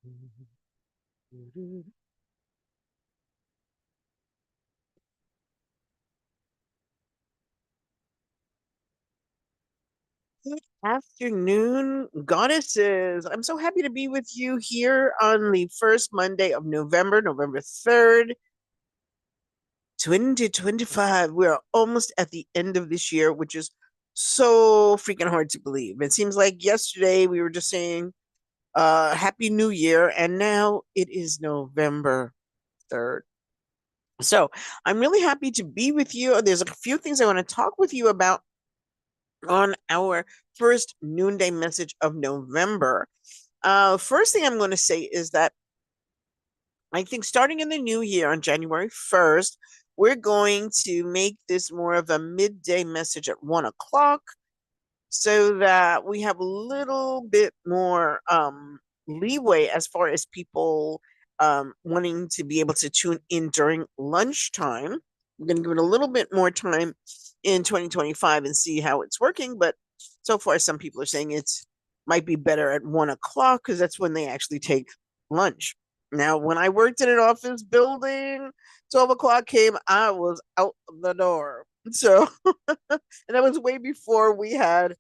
Good afternoon, goddesses. I'm so happy to be with you here on the first Monday of November, November 3rd, 2025. We're almost at the end of this year, which is so freaking hard to believe. It seems like yesterday we were just saying Happy New Year, and now it is November 3rd. So I'm really happy to be with you. There's a few things I want to talk with you about on our first noonday message of November. First thing I'm going to say is that I think starting in the new year on January 1st, we're going to make this more of a midday message at 1 o'clock so that we have a little bit more leeway as far as people wanting to be able to tune in during lunchtime. We're going to give it a little bit more time in 2025 and see how it's working. But so far, some people are saying it's might be better at 1 o'clock because that's when they actually take lunch. Now, when I worked in an office building, 12 o'clock came, I was out the door. So, and that was way before we had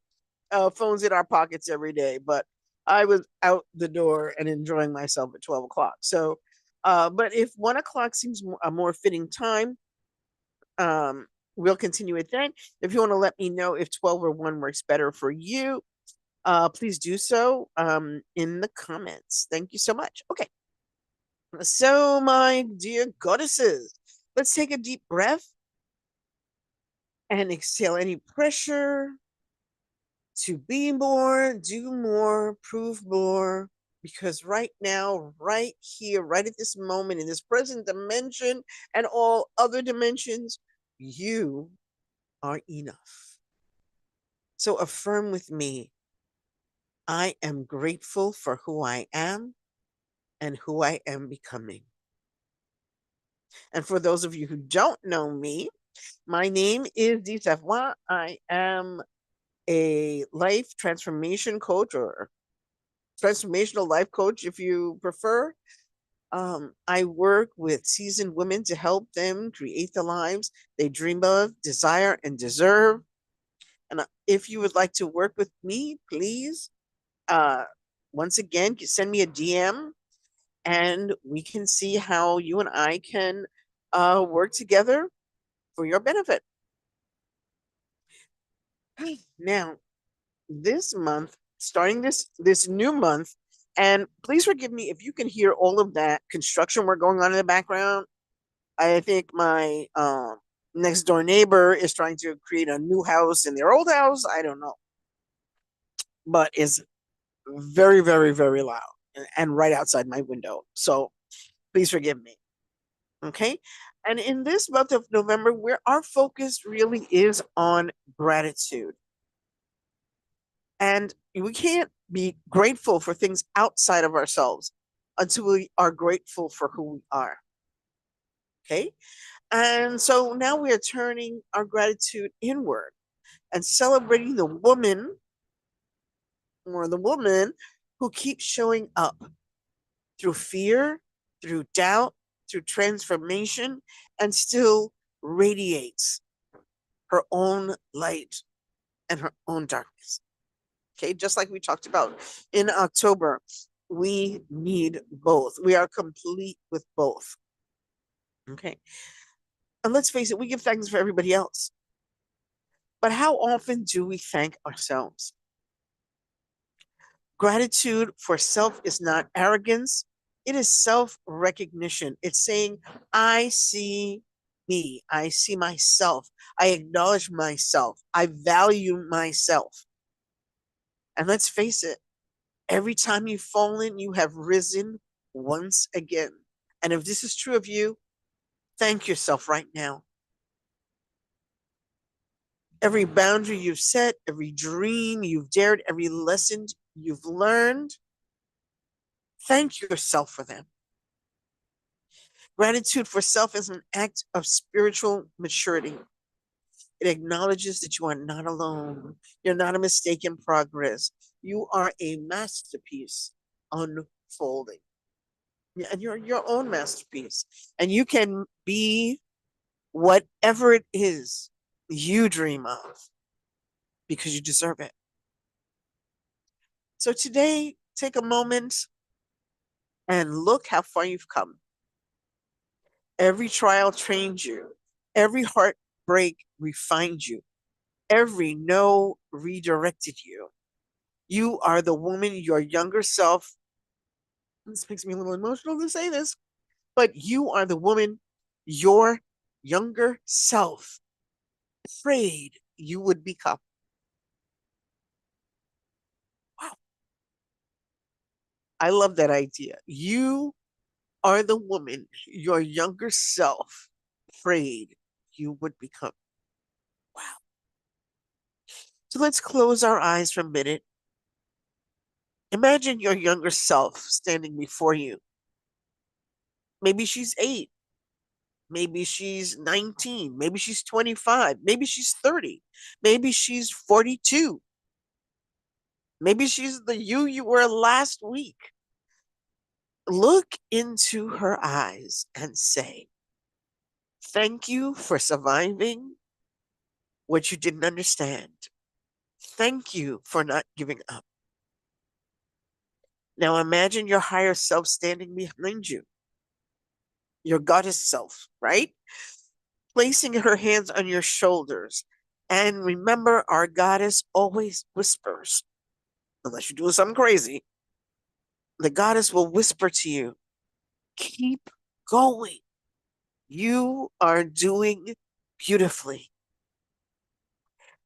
phones in our pockets every day, but I was out the door and enjoying myself at 12 o'clock. So, but if 1 o'clock seems a more fitting time, um, we'll continue with that. If you want to let me know if 12 or 1 works better for you, please do so in the comments. Thank you so much. Okay. So, my dear goddesses, let's take a deep breath and exhale any pressure to be more, do more, prove more. Because right now, right here, right at this moment, in this present dimension and all other dimensions, you are enough. So affirm with me, I am grateful for who I am and who I am becoming. And for those of you who don't know me, my name is Disafwa. I am a life transformation coach or transformational life coach, if you prefer. I work with seasoned women to help them create the lives they dream of, desire, and deserve. And if you would like to work with me, please, uh, once again, send me a DM and we can see how you and I can work together for your benefit. Now, this month, starting this new month, and please forgive me if you can hear all of that construction work going on in the background. I think my next door neighbor is trying to create a new house in their old house. I don't know, but it's very, very, very loud and right outside my window. So please forgive me. Okay. And in this month of November, where our focus really is on gratitude. And we can't be grateful for things outside of ourselves until we are grateful for who we are. Okay. And so now we are turning our gratitude inward and celebrating the woman or the woman who keeps showing up through fear, through doubt, through transformation, and still radiates her own light and her own darkness. Okay, just like we talked about in October, we need both. We are complete with both. Okay, and let's face it, we give thanks for everybody else. But how often do we thank ourselves? Gratitude for self is not arrogance, it is self recognition. It's saying, I see me, I see myself, I acknowledge myself, I value myself. And let's face it, every time you've fallen, you have risen once again. And if this is true of you, thank yourself right now. Every boundary you've set, every dream you've dared, every lesson you've learned, thank yourself for them. Gratitude for self is an act of spiritual maturity. It acknowledges that you are not alone. You're not a mistake in progress. You are a masterpiece unfolding. Yeah, and you're your own masterpiece. And you can be whatever it is you dream of because you deserve it. So today, take a moment and look how far you've come. Every trial trained you, every heartbreak refined you, every no redirected you. You are the woman your younger self, this makes me a little emotional to say this, but you are the woman your younger self prayed you would become. Wow, I love that idea. You are the woman your younger self prayed you would become. Wow. So let's close our eyes for a minute. Imagine your younger self standing before you. Maybe she's 8. Maybe she's 19. Maybe she's 25. Maybe she's 30. Maybe she's 42. Maybe she's the you were last week. Look into her eyes and say, thank you for surviving what you didn't understand. Thank you for not giving up. Now imagine your higher self standing behind you, your goddess self, right? Placing her hands on your shoulders. And remember, our goddess always whispers, unless you're doing something crazy. The goddess will whisper to you, keep going. You are doing beautifully.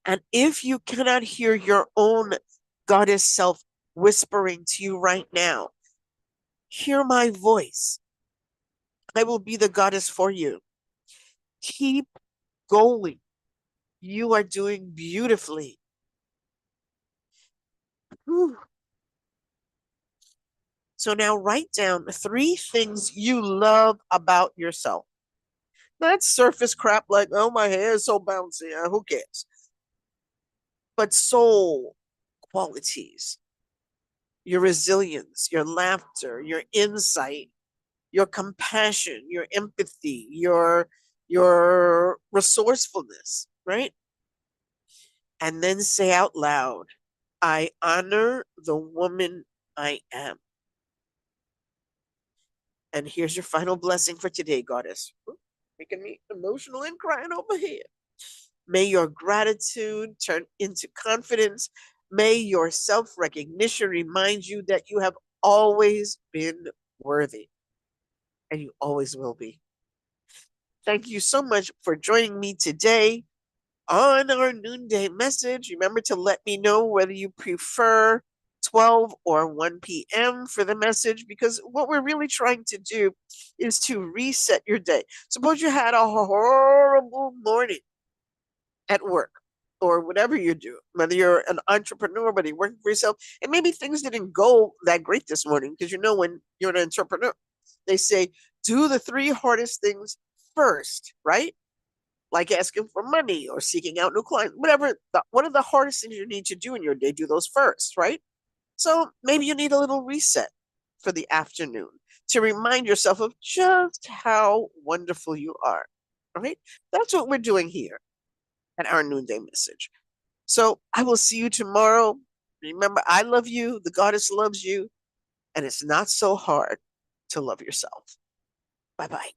And if you cannot hear your own goddess self whispering to you right now, hear my voice. I will be the goddess for you. Keep going. You are doing beautifully. Whew. So now write down 3 things you love about yourself. Not surface crap like, oh, my hair is so bouncy. Who cares? But soul qualities, your resilience, your laughter, your insight, your compassion, your empathy, your resourcefulness, right? And then say out loud, I honor the woman I am. And here's your final blessing for today, goddess. Making me emotional and crying over here. May your gratitude turn into confidence. May your self recognition remind you that you have always been worthy and you always will be. Thank you so much for joining me today on our noonday message. Remember to let me know whether you prefer 12 or 1 p.m. for the message, because what we're really trying to do is to reset your day. Suppose you had a horrible morning at work or whatever you do, whether you're an entrepreneur, whether you're working for yourself, and maybe things didn't go that great this morning, because when you're an entrepreneur, they say, do the 3 hardest things first, right? Like asking for money or seeking out new clients, whatever. One of the hardest things you need to do in your day, do those first, right? So maybe you need a little reset for the afternoon to remind yourself of just how wonderful you are, all right? That's what we're doing here at our noonday message. So I will see you tomorrow. Remember, I love you, the goddess loves you, and it's not so hard to love yourself. Bye bye.